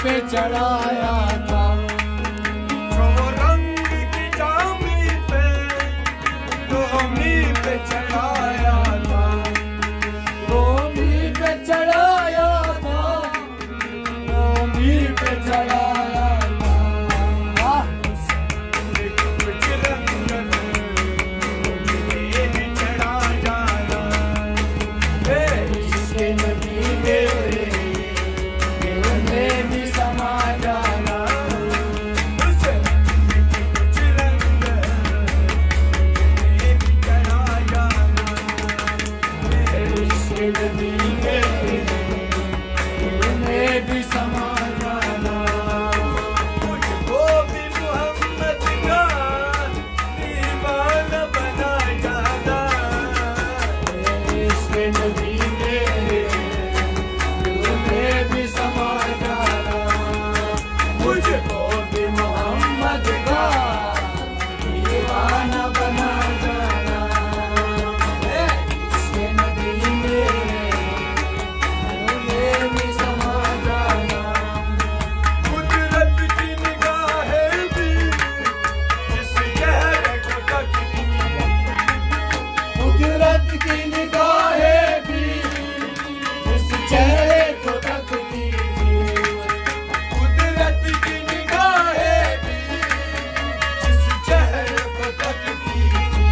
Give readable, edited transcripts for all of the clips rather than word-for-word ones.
पे चढ़ाया था, जो रंग की जामी पे रोमी पे चढ़ाया था, रोमी पे चढ़ाया था, रोमी पे चढ़ाया था। कुछ रंग मुझे भी चढ़ा जाना, इश्क़ नबी मेरे दिल में भी समा जाना, कुछ रंग मुझे भी चढ़ा जाना, इश्क़ नबी मेरे दिल में भी समा जाना। मुझको भी मोहम्मद का दीवाना बना जाना, इश्क़ नबी मेरे दिल में भी समा जाना, मुझको भी मोहम्मद का दीवाना बना जाना। इश्क़ नबी मेरे दिल में भी समा जाना, कुदरत की निगाहें भी जिस चेहरे को तकती, कुदरत की निगाहें भी इस चेहरे को तकती थी, कुदरत की निगाहें भी जिस चेहरे को तकती थी,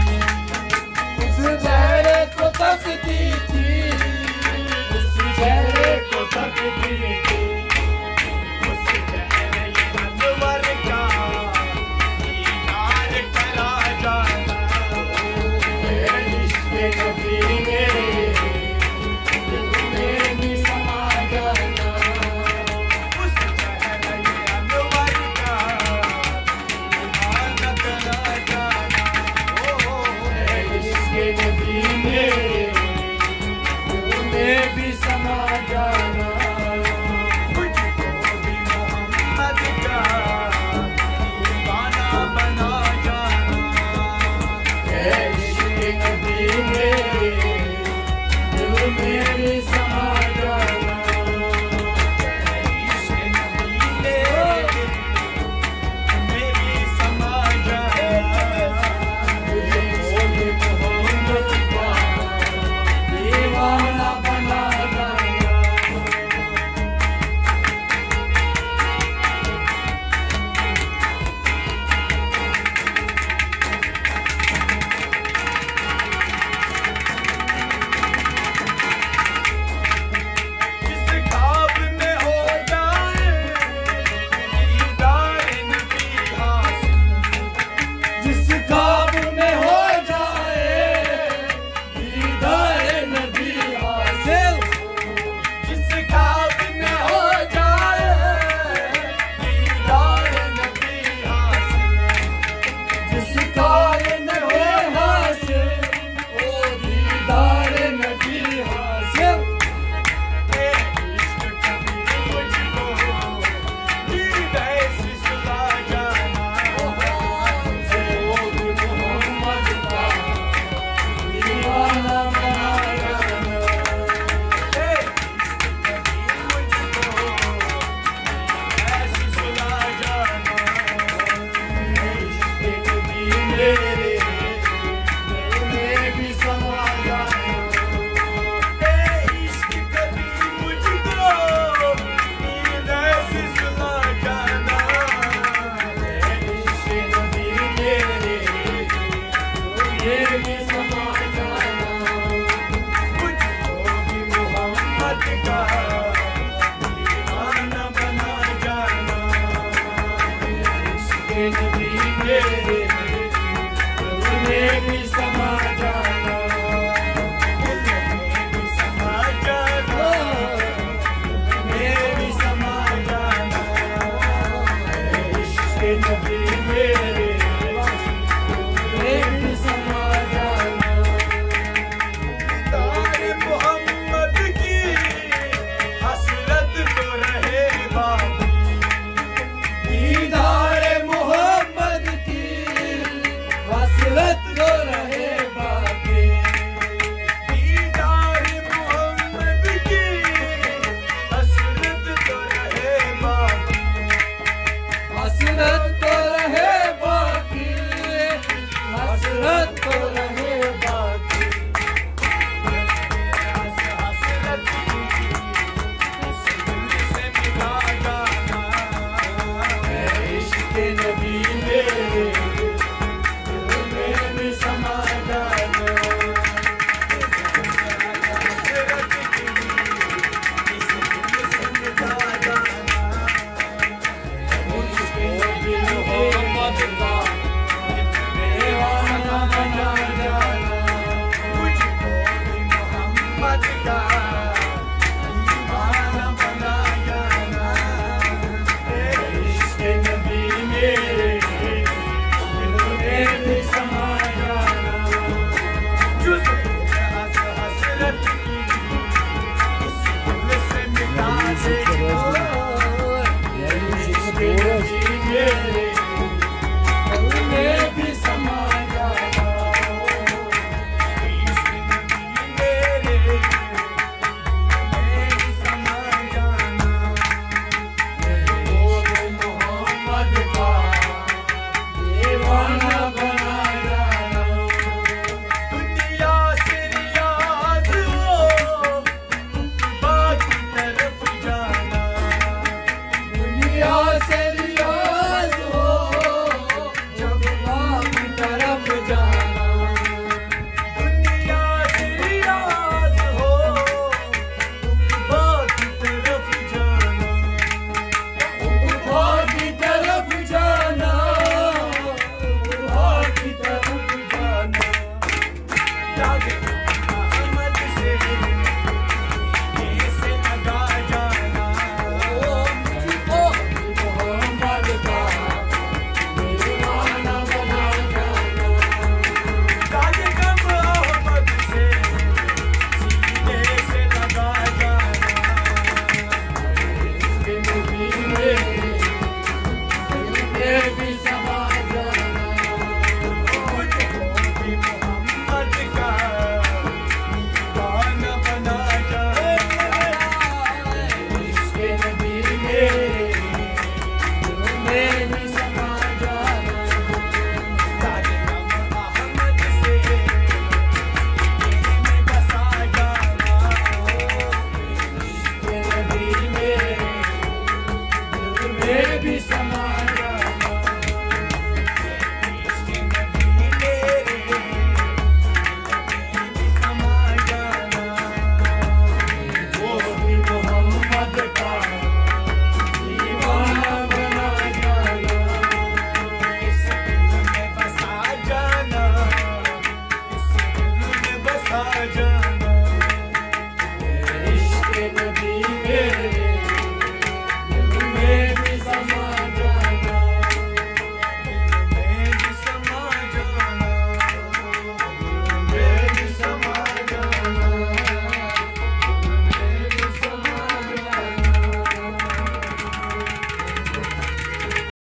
उस चेहरे को तकती थी, उस चेहरे को तकती थी। उस चेहरे अनवर का दीदार करा जाना, इश्क़ नबी मेरे दिल में भी समा जाना, उस चेहरे अनवर का दीदार करा जाना, इश्क़ नबी मेरे दिल में भी समा जाना, मुझको भी मोहम्मद का दीवाना बना जाना, इश्क़ नबी मेरे दिल में भी समा जाना। इश्क़ नबी मेरी समा जाना, मुझको भी मोहम्मद का दीवाना बना जाना। जिस ख्वाब में हो जाए दीदार नबी हासिल, जिस ख्वाब में हो जाए दीदार नबी हासिल, जिस ख्वाब में हो जाए दीदार नबी हासिल, जिस ख्वाब में हो हासिल ओ दीदार नबी हासिल। इश्क़ कभी मुझको दीदार से सुला जाना, मोहम्मद का दीवाना बना जाना, इश्क़ नबी मेरे दिल में भी समा जाना, इश्क़ नबी मेरे दिल में भी समा जाना, मोहम्मद का दीवाना बना जाना, इश्क़ नबी मेरे दिल में भी समा जाना, समा जाना, भी समा जाना, इश्क़ नबी मेरे भी समा जाना। दीदार मोहम्मद की हसरत तो रहे बाकी, दीदार मोहम्मद की हसरत तो रहे बाकी, आना